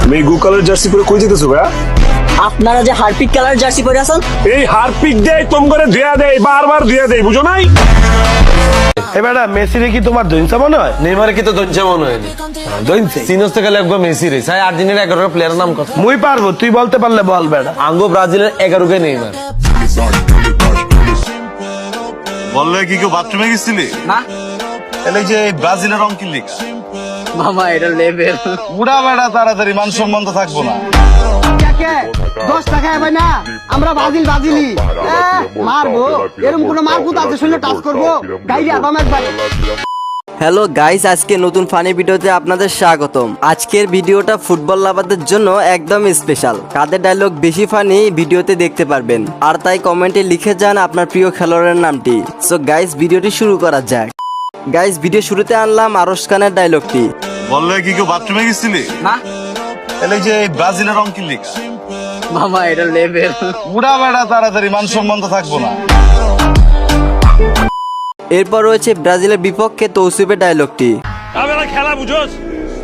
তুমি গু colour jersey পরে কই যেতেছো ভাইয়া? আপনারা যে হারপিক কালার জার্সি পরে আছেন, এই হারপিক দেয় তোম করে ধুয়া দেয়, বারবার ধুয়া দেয়, বুঝো নাই? এবারে মেসিরে কি তোমার দইনসা মনে হয়? নেইমারে কি তো দঞ্চা মনে হয়নি? দইনসে সিনোস থেকে লাগবে মেসি রে। সাই আর্জেন্টিনার 11 প্লেয়ারের নাম কত? মুই পারবো, তুই বলতে পারলে বল বেটা। আঙ্গো ব্রাজিলের 11 কে নেইমার। বললে কি কেউ বাথরুমে গেছিলি? না তাহলে যে ব্রাজিলের রং কি লিখ? মামা এটা লেভেল। বুড়া বেড়া তাড়াতাড়ি মান সম্মান তো থাকবো না। 10 টাকা ভাই না, আমরা বাজিলি মারবো, এরকম কোন মারকুত আছে শুনলে টাচ করবো গাইরে আবাম একবার। হ্যালো গাইস, আজকে নতুন ফানি ভিডিওতে আপনাদের স্বাগতম। আজকের ভিডিওটা ফুটবল লাভারদের জন্য একদম স্পেশাল। কাদের ডায়লগ বেশি ফানি ভিডিওতে দেখতে পারবেন, আর তাই কমেন্টে লিখে যান আপনার প্রিয় খেলোয়াড়ের নামটি। সো গাইস, ভিডিওটি শুরু করা যাক। গাইস, ভিডিও শুরুতে আনলাম আরশ খানের ডায়লগটি। বললে কি কেউ বাথরুমে গেছিলি? না তাহলে যে ব্রাজিলের রং কি লিখ? মামা এটা লেভেল। বুড়া বেড়া তাড়াতাড়ি মান সম্মান তো থাকবো না। এরপর রয়েছে ব্রাজিলের বিপক্ষে তৌসিফের ডায়লগটি। আবেলা খেলা বুঝোস?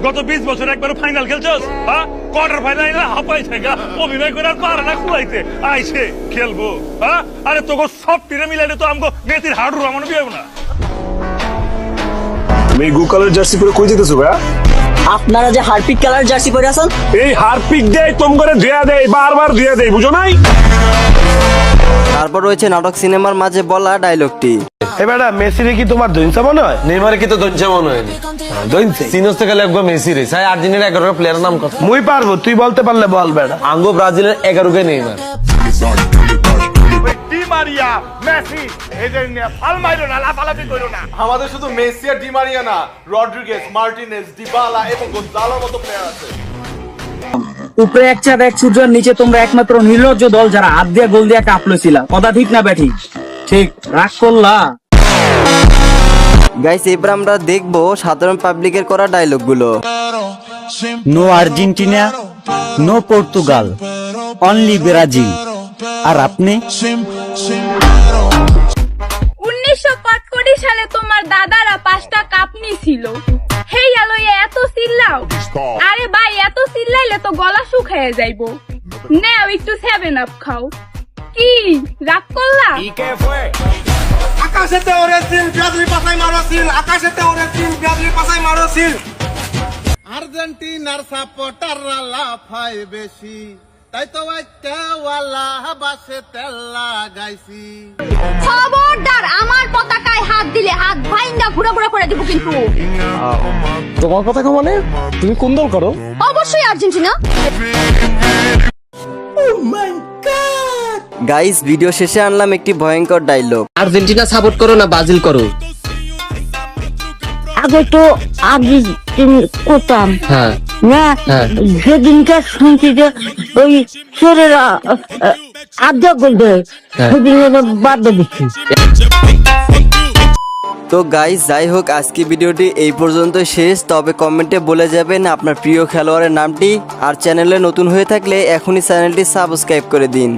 গত 20 বছর একবার ফাইনাল খেলছস? হ্যাঁ, কোয়ার্টার ফাইনাল হাঁপাই থাকা অভিনয় করে আর পারে না খুলাইতে আইছে খেলবো। হ্যাঁ, আরে তোকে সব টিরে মিলাইলে তো আমগো মেসির হাড়ু রামানো বিয়ে না। তুমি গু কালার জার্সি পরে কই যেতেছো ভাইয়া? আপনারা যে হারপিক কালার জার্সি পরে আছেন, এই হারপিক দেয় তোম করে ধুয়া দেয়, বারবার ধুয়া দেয়, বুঝো নাই? তারপর রয়েছে নাটক সিনেমার মাঝে বলা ডায়লগটি। এবারে মেসিরে কি তোমার দইনসা মনে হয়? নেইমারে কি তো দঞ্চা মনে হয়নি? দইনসে সিনোস থেকে লাগবে মেসি রে। সাই আর্জেন্টিনার 11 প্লেয়ারের নাম কত? মুই পারবো, তুই বলতে পারলে বল বেটা। আঙ্গো ব্রাজিলের 11 কে নেইমার। ডি মারিয়া মেসি এদের নিয়ে ফাল মাইরো না, লাফালাফি করো না। আমাদের শুধু মেসি আর ডি মারিয়া না, রড্রিগেজ, মার্টিনেজ, ডিবালা এবং গোনজালোর মতো প্লেয়ার আছে। উপরে এক চাঁদ এক সূর্য, নিচে তোমরা একমাত্র নির্লজ্জ দল যারা হাত দিয়া গোল দিয়া কাঁপলো ছিল। কথা ঠিক না ব্যাঠিক? ঠিক রাগ করলা। গাইস, এবার আমরা দেখবো সাধারণ পাবলিকের করা ডায়লগগুলো। No Argentina, no Portugal, only Brazil. আর আপনি? 1945 সালে তোমার দাদারা 5টা কাপ নিছিল। হেই আলো এত চিল্লাও? আরে ভাই, এত চিল্লাইলে তো গলা শুকায় যাইবো। নাও একটু 7 আপ খাও। কি রাগ করলা? আকাশেতে ওরে সিল, ব্রাজিল পাছাই মারো সিল, আকাশেতে ওরে সিল, ব্রাজিল পাছাই মারো সিল। আর্জেন্টিনার সাপোর্টাররা লাফায় বেশি, তাই তো ওয়ালা বাসে তেল লাগাইছি। খবরদার, আমার পতাকায় হাত দিলে হাত ভাইঙ্গা ঘুরা ঘুরা করে দিব কিন্তু। তোমার কথা মানে তুমি কোন দল করো? অবশ্যই আর্জেন্টিনা। গাইস, ভিডিও শেষে আনলাম একটি ভয়ঙ্কর ডায়লগ। আর্জেন্টিনা সাপোর্ট করো না ব্রাজিল করো? আগে তো আগে করতাম হ্যাঁ না, যেদিনকার শুনছি যে ওই ছেলেরা আড্ডা করবে সেদিন বাদ দিচ্ছি। তো গাইস, যাই হোক, আজকে ভিডিওটি এই পর্যন্ত শেষ। তবে কমেন্টে বলে যাবেন আপনার প্রিয় খেলোয়াড়ের নামটি, আর চ্যানেলে নতুন হয়ে থাকলে এখনই চ্যানেলটি সাবস্ক্রাইব করে দিন।